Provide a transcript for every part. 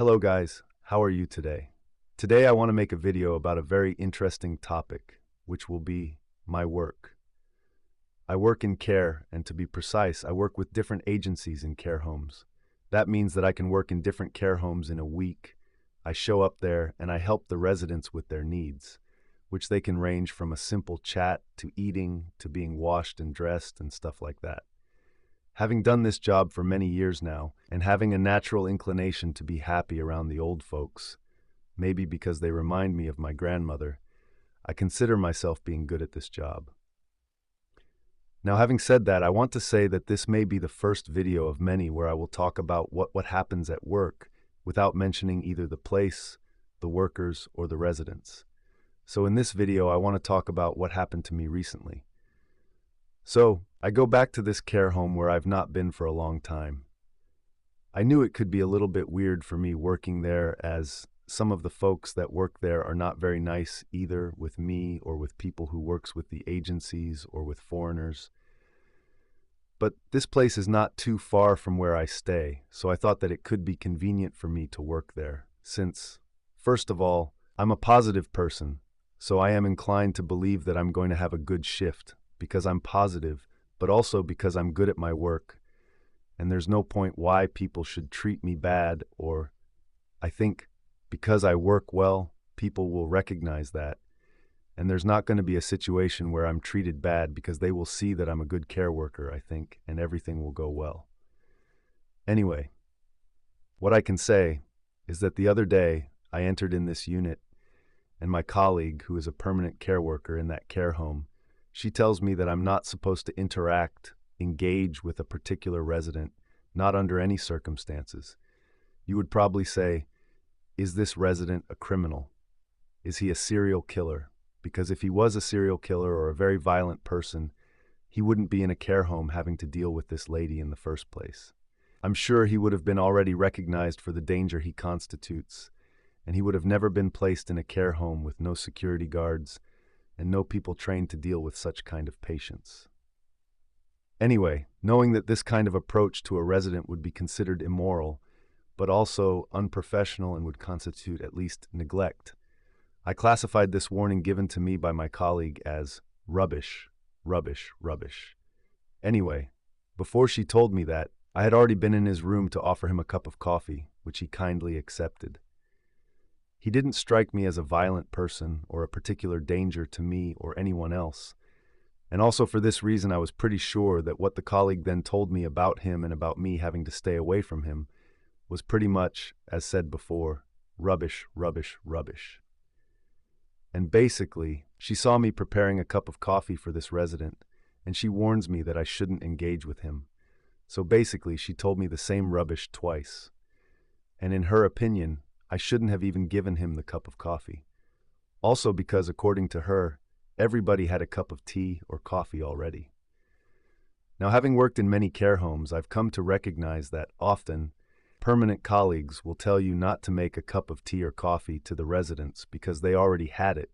Hello guys, how are you today? Today I want to make a video about a very interesting topic, which will be my work. I work in care, and to be precise, I work with different agencies in care homes. That means that I can work in different care homes in a week. I show up there and I help the residents with their needs, which they can range from a simple chat to eating to being washed and dressed and stuff like that. Having done this job for many years now, and having a natural inclination to be happy around the old folks, maybe because they remind me of my grandmother, I consider myself being good at this job. Now, having said that, I want to say that this may be the first video of many where I will talk about what happens at work without mentioning either the place, the workers, or the residents. So in this video, I want to talk about what happened to me recently. So, I go back to this care home where I've not been for a long time. I knew it could be a little bit weird for me working there, as some of the folks that work there are not very nice either with me or with people who works with the agencies or with foreigners. But this place is not too far from where I stay, so I thought that it could be convenient for me to work there, since, first of all, I'm a positive person, so I am inclined to believe that I'm going to have a good shift, because I'm positive, but also because I'm good at my work, and there's no point why people should treat me bad, or I think because I work well, people will recognize that, and there's not going to be a situation where I'm treated bad because they will see that I'm a good care worker, I think, and everything will go well. Anyway, what I can say is that the other day I entered in this unit, and my colleague, who is a permanent care worker in that care home, she tells me that I'm not supposed to engage with a particular resident, not under any circumstances. You would probably say, is this resident a criminal? Is he a serial killer? Because if he was a serial killer or a very violent person, he wouldn't be in a care home having to deal with this lady in the first place. I'm sure he would have been already recognized for the danger he constitutes, and he would have never been placed in a care home with no security guards and no people trained to deal with such kind of patients. Anyway, knowing that this kind of approach to a resident would be considered immoral, but also unprofessional and would constitute at least neglect, I classified this warning given to me by my colleague as rubbish, rubbish, rubbish. Anyway, before she told me that, I had already been in his room to offer him a cup of coffee, which he kindly accepted. He didn't strike me as a violent person or a particular danger to me or anyone else. And also for this reason, I was pretty sure that what the colleague then told me about him and about me having to stay away from him was pretty much, as said before, rubbish, rubbish, rubbish. And basically, she saw me preparing a cup of coffee for this resident, and she warns me that I shouldn't engage with him. So basically, she told me the same rubbish twice. And in her opinion, I shouldn't have even given him the cup of coffee. Also because, according to her, everybody had a cup of tea or coffee already. Now, having worked in many care homes, I've come to recognize that often permanent colleagues will tell you not to make a cup of tea or coffee to the residents because they already had it.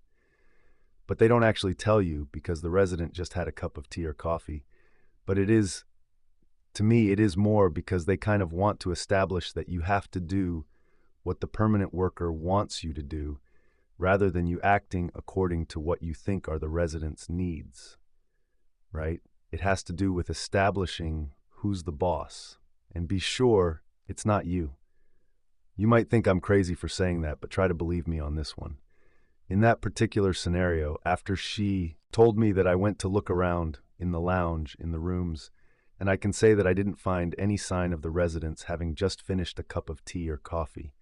But they don't actually tell you because the resident just had a cup of tea or coffee. But to me, it is more because they kind of want to establish that you have to do what the permanent worker wants you to do, rather than you acting according to what you think are the residents' needs, right? It has to do with establishing who's the boss, and be sure it's not you. You might think I'm crazy for saying that, but try to believe me on this one. In that particular scenario, after she told me that I went to look around in the lounge, in the rooms, and I can say that I didn't find any sign of the residents having just finished a cup of tea or coffee.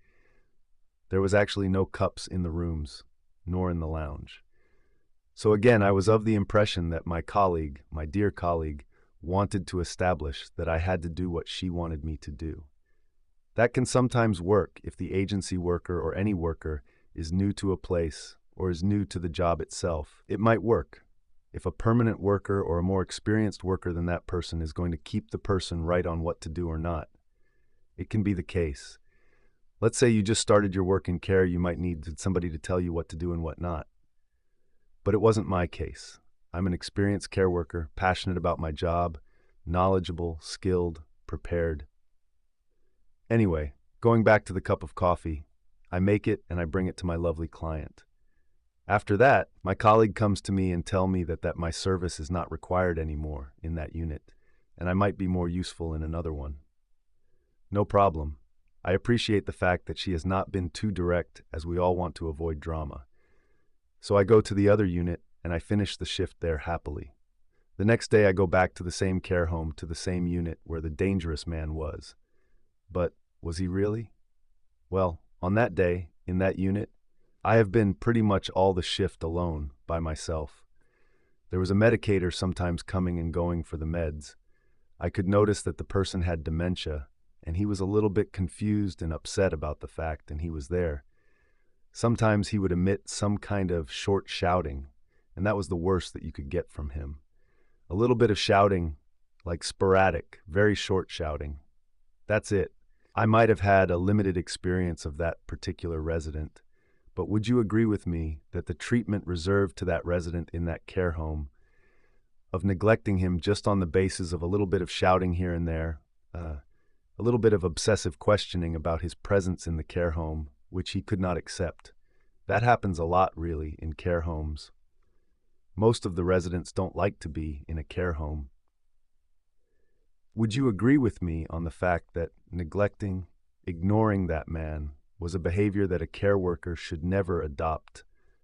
There was actually no cups in the rooms, nor in the lounge. So again, I was of the impression that my colleague, my dear colleague, wanted to establish that I had to do what she wanted me to do. That can sometimes work if the agency worker or any worker is new to a place or is new to the job itself. It might work if a permanent worker or a more experienced worker than that person is going to keep the person right on what to do or not. It can be the case. Let's say you just started your work in care, you might need somebody to tell you what to do and what not. But it wasn't my case. I'm an experienced care worker, passionate about my job, knowledgeable, skilled, prepared. Anyway, Going back to the cup of coffee, I make it and I bring it to my lovely client. After that, my colleague comes to me and tell me that my service is not required anymore in that unit, and I might be more useful in another one. No problem. I appreciate the fact that she has not been too direct, as we all want to avoid drama. So I go to the other unit and I finish the shift there happily. The next day I go back to the same care home, to the same unit where the dangerous man was. But was he really? Well, on that day, in that unit, I have been pretty much all the shift alone, by myself. There was a medicator sometimes coming and going for the meds. I could notice that the person had dementia, and he was a little bit confused and upset about the fact, and he was there. Sometimes he would emit some kind of short shouting, and that was the worst that you could get from him. A little bit of shouting, like sporadic, very short shouting. That's it. I might have had a limited experience of that particular resident, but would you agree with me that the treatment reserved to that resident in that care home, of neglecting him just on the basis of a little bit of shouting here and there, a little bit of obsessive questioning about his presence in the care home, which he could not accept, that happens a lot, really, in care homes. Most of the residents don't like to be in a care home. Would you agree with me on the fact that neglecting, ignoring that man was a behavior that a care worker should never adopt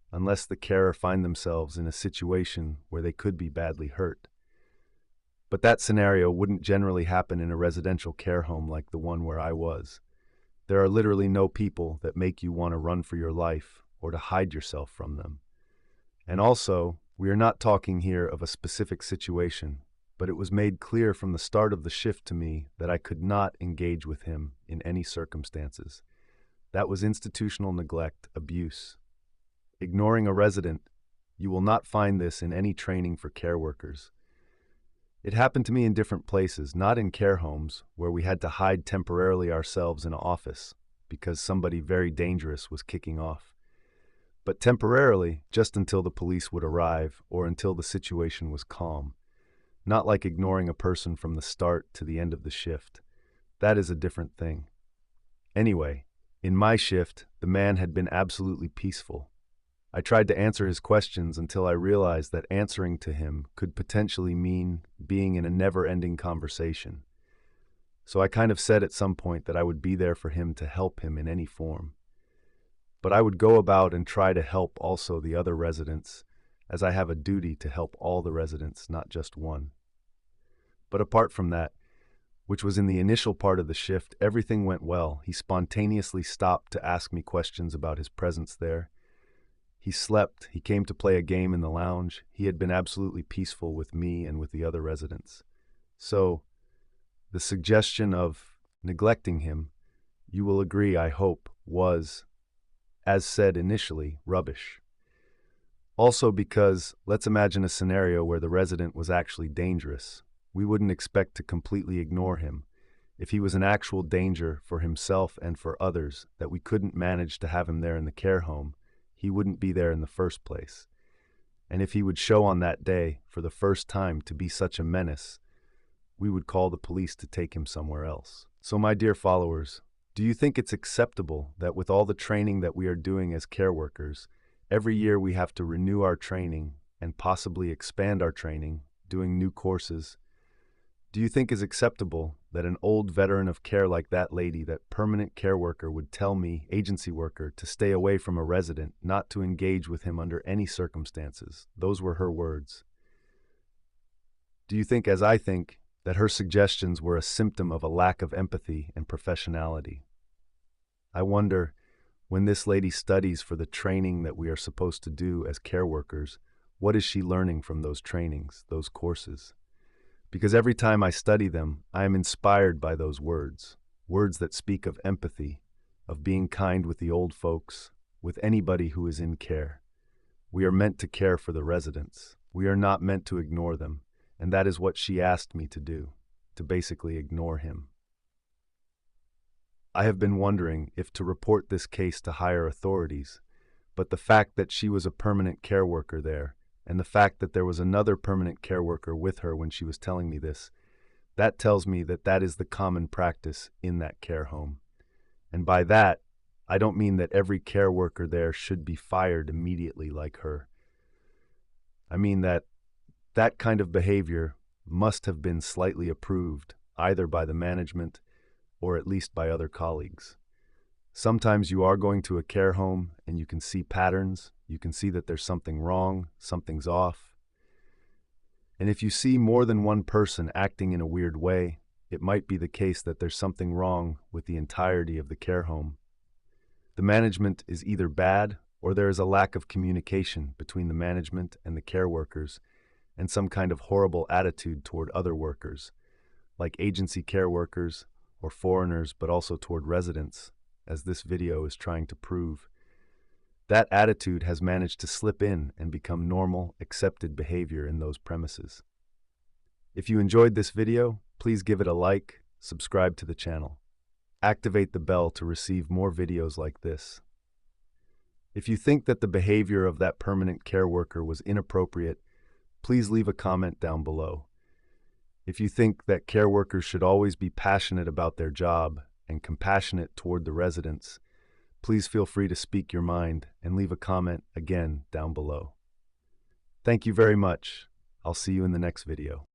unless the carer find themselves in a situation where they could be badly hurt? But that scenario wouldn't generally happen in a residential care home like the one where I was. There are literally no people that make you want to run for your life or to hide yourself from them. And also, we are not talking here of a specific situation, but it was made clear from the start of the shift to me that I could not engage with him in any circumstances. That was institutional neglect, abuse. Ignoring a resident, you will not find this in any training for care workers. It happened to me in different places, not in care homes, where we had to hide temporarily ourselves in an office because somebody very dangerous was kicking off. But temporarily, just until the police would arrive or until the situation was calm. Not like ignoring a person from the start to the end of the shift. That is a different thing. Anyway, in my shift, the man had been absolutely peaceful. I tried to answer his questions until I realized that answering to him could potentially mean being in a never-ending conversation. So I kind of said at some point that I would be there for him to help him in any form. But I would go about and try to help also the other residents, as I have a duty to help all the residents, not just one. But apart from that, which was in the initial part of the shift, everything went well. He spontaneously stopped to ask me questions about his presence there. He slept, he came to play a game in the lounge. He had been absolutely peaceful with me and with the other residents. So, the suggestion of neglecting him, you will agree, I hope, was, as said initially, rubbish. Also because, let's imagine a scenario where the resident was actually dangerous. We wouldn't expect to completely ignore him. If he was an actual danger for himself and for others, that we couldn't manage to have him there in the care home, he wouldn't be there in the first place. And if he would show on that day, for the first time, to be such a menace, we would call the police to take him somewhere else. So my dear followers, do you think it's acceptable that with all the training that we are doing as care workers, every year we have to renew our training and possibly expand our training, doing new courses? Do you think it's acceptable that an old veteran of care like that lady, that permanent care worker, would tell me, agency worker, to stay away from a resident, not to engage with him under any circumstances? Those were her words. Do you think, as I think, that her suggestions were a symptom of a lack of empathy and professionality? I wonder, when this lady studies for the training that we are supposed to do as care workers, what is she learning from those trainings, those courses? Because every time I study them, I am inspired by those words, words that speak of empathy, of being kind with the old folks, with anybody who is in care. We are meant to care for the residents. We are not meant to ignore them, and that is what she asked me to do, to basically ignore him. I have been wondering if to report this case to higher authorities, but the fact that she was a permanent care worker there, and the fact that there was another permanent care worker with her when she was telling me this, that tells me that that is the common practice in that care home. And by that, I don't mean that every care worker there should be fired immediately like her. I mean that that kind of behavior must have been slightly approved, either by the management or at least by other colleagues. Sometimes you are going to a care home and you can see patterns, you can see that there's something wrong, something's off. And if you see more than one person acting in a weird way, it might be the case that there's something wrong with the entirety of the care home. The management is either bad or there is a lack of communication between the management and the care workers and some kind of horrible attitude toward other workers, like agency care workers or foreigners, but also toward residents, as this video is trying to prove. That attitude has managed to slip in and become normal, accepted behavior in those premises. If you enjoyed this video, please give it a like, subscribe to the channel. Activate the bell to receive more videos like this. If you think that the behavior of that permanent care worker was inappropriate, please leave a comment down below. If you think that care workers should always be passionate about their job and compassionate toward the residents, please feel free to speak your mind and leave a comment again down below. Thank you very much. I'll see you in the next video.